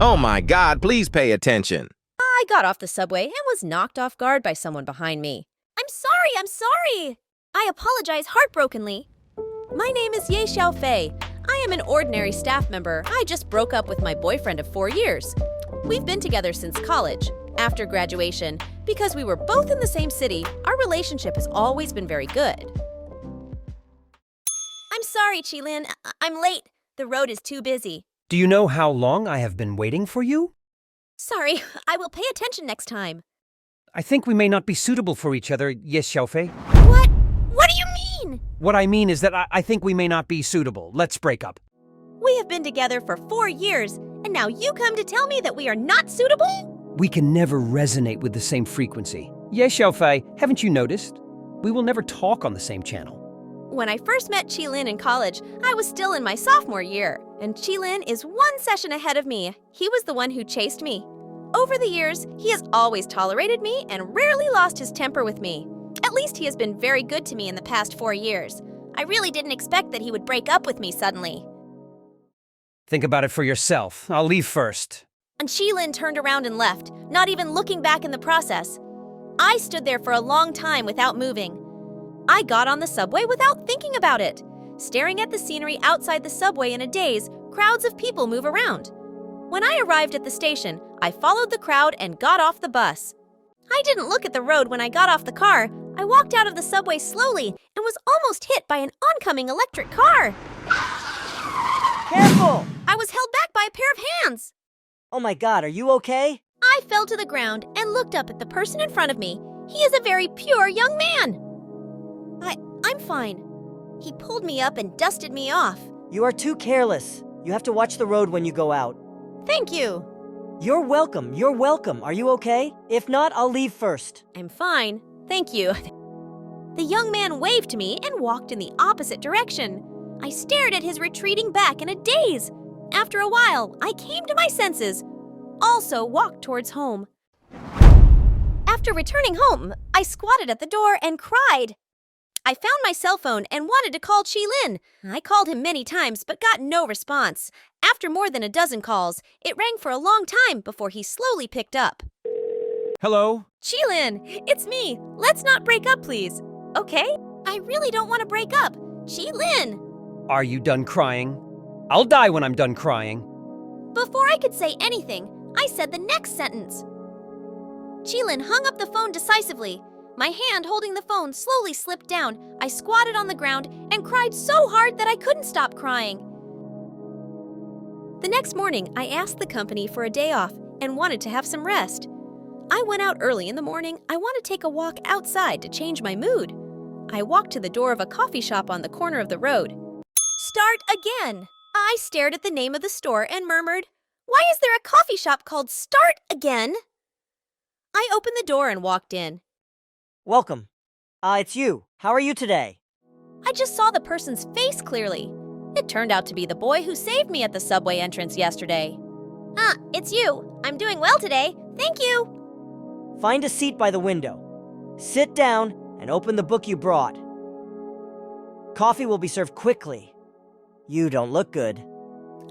Oh my God, please pay attention. I got off the subway and was knocked off guard by someone behind me. I'm sorry. I apologize heartbrokenly. My name is Ye Xiaofei. I am an ordinary staff member. I just broke up with my boyfriend of 4 years. We've been together since college. After graduation, because we were both in the same city, our relationship has always been very good. I'm sorry, Qilin. I'm late. The road is too busy. Do you know how long I have been waiting for you? Sorry, I will pay attention next time. I think we may not be suitable for each other, Yes Xiaofei. What? What do you mean? What I mean is that I think we may not be suitable. Let's break up. We have been together for 4 years, and now you come to tell me that we are not suitable? We can never resonate with the same frequency. Yes Xiaofei, haven't you noticed? We will never talk on the same channel. When I first met Qilin in college, I was still in my sophomore year, and Qilin is 1 session ahead of me. He was the one who chased me. Over the years, he has always tolerated me and rarely lost his temper with me. At least he has been very good to me in the past 4 years. I really didn't expect that he would break up with me suddenly. Think about it for yourself. I'll leave first. And Qilin turned around and left, not even looking back in the process. I stood there for a long time without moving. I got on the subway without thinking about it. Staring at the scenery outside the subway in a daze, crowds of people move around. When I arrived at the station, I followed the crowd and got off the bus. I didn't look at the road when I got off the car. I walked out of the subway slowly and was almost hit by an oncoming electric car. Careful! I was held back by a pair of hands. Oh my God, are you okay? I fell to the ground and looked up at the person in front of me. He is a very pure young man. I'm fine. He pulled me up and dusted me off. You are too careless. You have to watch the road when you go out. Thank you. You're welcome. Are you okay? If not, I'll leave first. I'm fine. Thank you. The young man waved to me and walked in the opposite direction. I stared at his retreating back in a daze. After a while, I came to my senses. Also walked towards home. After returning home, I squatted at the door and cried. I found my cell phone and wanted to call Qilin. I called him many times but got no response. After more than a dozen calls, it rang for a long time before he slowly picked up. Hello? Qilin, it's me. Let's not break up, please. Okay? I really don't want to break up. Qilin! Are you done crying? I'll die when I'm done crying. Before I could say anything, I said the next sentence. Qilin hung up the phone decisively. My hand holding the phone slowly slipped down. I squatted on the ground and cried so hard that I couldn't stop crying. The next morning, I asked the company for a day off and wanted to have some rest. I went out early in the morning. I want to take a walk outside to change my mood. I walked to the door of a coffee shop on the corner of the road. Start again! I stared at the name of the store and murmured, "Why is there a coffee shop called Start Again?" I opened the door and walked in. Welcome. It's you. How are you today? I just saw the person's face clearly. It turned out to be the boy who saved me at the subway entrance yesterday. It's you. I'm doing well today. Thank you. Find a seat by the window. Sit down and open the book you brought. Coffee will be served quickly. You don't look good.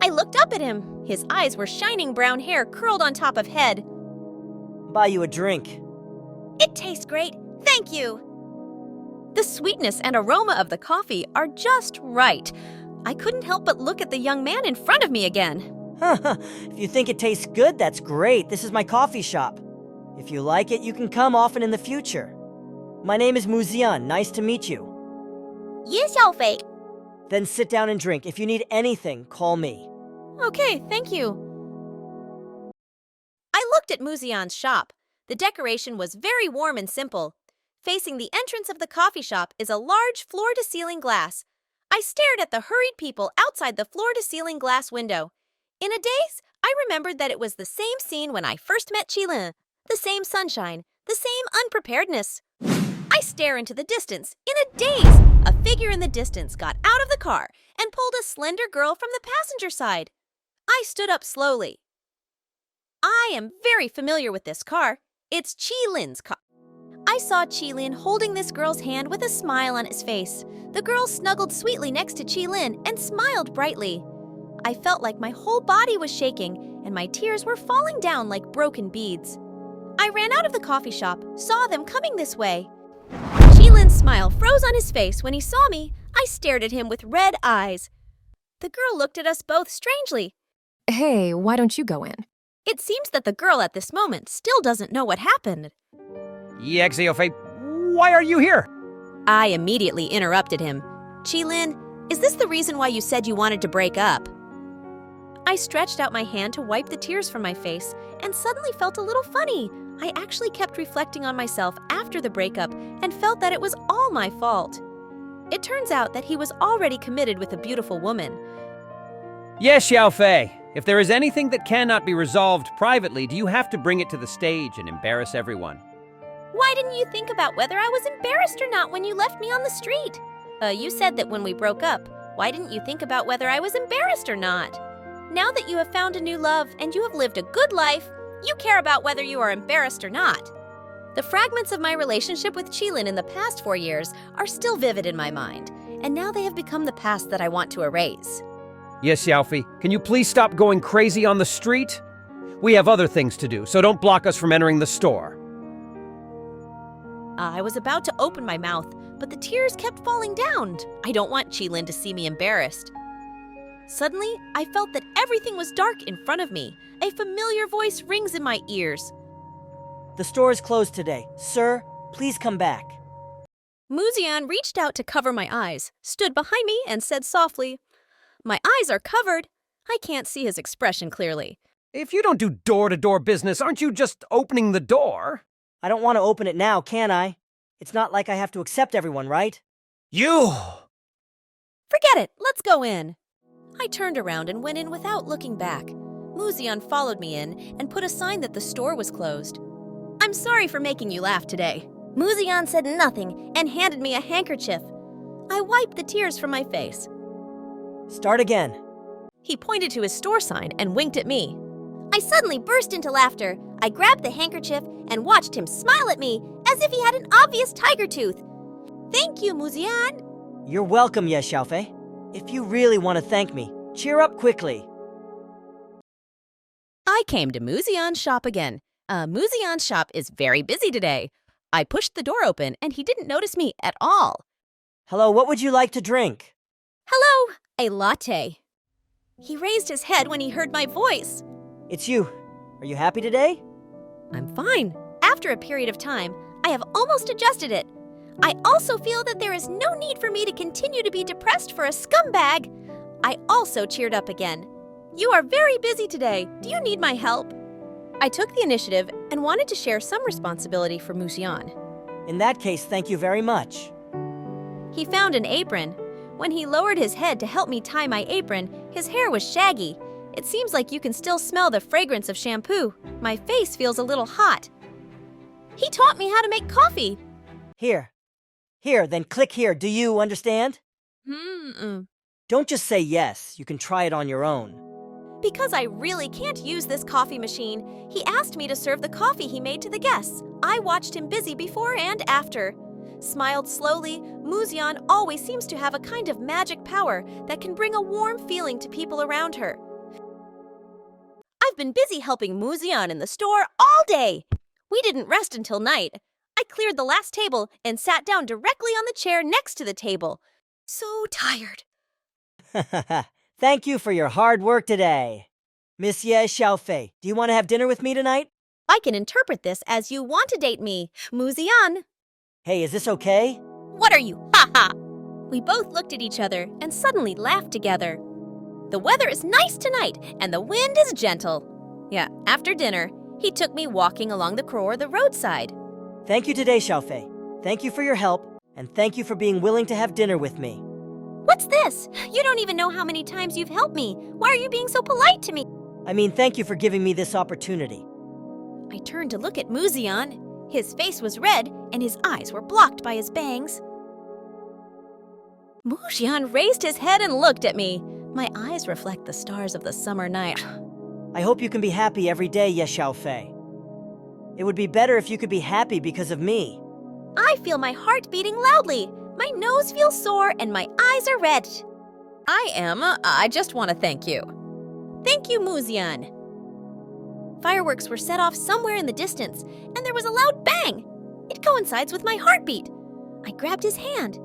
I looked up at him. His eyes were shining brown hair curled on top of head. Buy you a drink. It tastes great. Thank you. The sweetness and aroma of the coffee are just right. I couldn't help but look at the young man in front of me again. If you think it tastes good, that's great. This is my coffee shop. If you like it, you can come often in the future. My name is Muzian. Nice to meet you. Ye Xiaofei. Then sit down and drink. If you need anything, call me. Okay, thank you. I looked at Muzian's shop. The decoration was very warm and simple. Facing the entrance of the coffee shop is a large floor-to-ceiling glass. I stared at the hurried people outside the floor-to-ceiling glass window. In a daze, I remembered that it was the same scene when I first met Qilin. The same sunshine, the same unpreparedness. I stare into the distance. In a daze, a figure in the distance got out of the car and pulled a slender girl from the passenger side. I stood up slowly. I am very familiar with this car. It's Qilin's car. I saw Qilin holding this girl's hand with a smile on his face. The girl snuggled sweetly next to Qilin and smiled brightly. I felt like my whole body was shaking and my tears were falling down like broken beads. I ran out of the coffee shop, saw them coming this way. Chilin's smile froze on his face when he saw me. I stared at him with red eyes. The girl looked at us both strangely. Hey, why don't you go in? It seems that the girl at this moment still doesn't know what happened. Xiaofei, why are you here? I immediately interrupted him. Chilin, is this the reason why you said you wanted to break up? I stretched out my hand to wipe the tears from my face and suddenly felt a little funny. I actually kept reflecting on myself after the breakup and felt that it was all my fault. It turns out that he was already committed with a beautiful woman. Yes, Xiaofei. If there is anything that cannot be resolved privately, do you have to bring it to the stage and embarrass everyone? Why didn't you think about whether I was embarrassed or not when you left me on the street? You said that when we broke up. Why didn't you think about whether I was embarrassed or not? Now that you have found a new love and you have lived a good life, you care about whether you are embarrassed or not. The fragments of my relationship with Chilin in the past 4 years are still vivid in my mind, and now they have become the past that I want to erase. Yes, Xiaofei, can you please stop going crazy on the street? We have other things to do, so don't block us from entering the store. I was about to open my mouth, but the tears kept falling down. I don't want Chilin to see me embarrassed. Suddenly, I felt that everything was dark in front of me. A familiar voice rings in my ears. The store is closed today. Sir, please come back. Muzian reached out to cover my eyes, stood behind me, and said softly, "My eyes are covered." I can't see his expression clearly. If you don't do door-to-door business, aren't you just opening the door? I don't want to open it now, can I? It's not like I have to accept everyone, right? You! Forget it, let's go in. I turned around and went in without looking back. Muzian followed me in and put a sign that the store was closed. "I'm sorry for making you laugh today." Muzian said nothing and handed me a handkerchief. I wiped the tears from my face. Start again. He pointed to his store sign and winked at me. I suddenly burst into laughter. I grabbed the handkerchief and watched him smile at me as if he had an obvious tiger tooth. "Thank you, Muzian." You're welcome, Ye Xiaofei. If you really want to thank me, cheer up quickly. I came to Muzian's shop again. Muzian's shop is very busy today. I pushed the door open and he didn't notice me at all. Hello, what would you like to drink? "Hello, a latte." He raised his head when he heard my voice. It's you. Are you happy today? I'm fine. After a period of time, I have almost adjusted it. I also feel that there is no need for me to continue to be depressed for a scumbag. I also cheered up again. "You are very busy today. Do you need my help?" I took the initiative and wanted to share some responsibility for Muzian. In that case, thank you very much. He found an apron. When he lowered his head to help me tie my apron, his hair was shaggy. It seems like you can still smell the fragrance of shampoo. My face feels a little hot. He taught me how to make coffee. Here. Here, then click here. Do you understand? Don't just say yes. You can try it on your own. Because I really can't use this coffee machine, he asked me to serve the coffee he made to the guests. I watched him busy before and after. Smiled slowly, Muzian always seems to have a kind of magic power that can bring a warm feeling to people around her. I've been busy helping Muzian in the store all day. We didn't rest until night. I cleared the last table and sat down directly on the chair next to the table. So tired. Thank you for your hard work today. Miss Ye Xiaofei, do you want to have dinner with me tonight? I can interpret this as you want to date me, Muzian. Hey, is this okay? What are you? Ha ha! We both looked at each other and suddenly laughed together. The weather is nice tonight and the wind is gentle. Yeah, after dinner, he took me walking along the roadside. Thank you today, Xiaofei. Thank you for your help, and thank you for being willing to have dinner with me. What's this? You don't even know how many times you've helped me. Why are you being so polite to me? I mean, thank you for giving me this opportunity. I turned to look at Muzian. His face was red, and his eyes were blocked by his bangs. Muzian raised his head and looked at me. My eyes reflect the stars of the summer night. I hope you can be happy every day, Ye Xiaofei. It would be better if you could be happy because of me. I feel my heart beating loudly. My nose feels sore and my eyes are red. I just want to thank you. Thank you, Muzian. Fireworks were set off somewhere in the distance, and there was a loud bang. It coincides with my heartbeat. I grabbed his hand.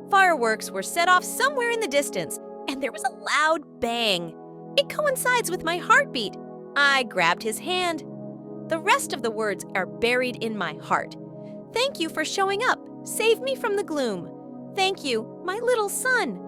Fireworks were set off somewhere in the distance, and there was a loud bang. It coincides with my heartbeat. I grabbed his hand. The rest of the words are buried in my heart. Thank you for showing up. Save me from the gloom. Thank you, my little son.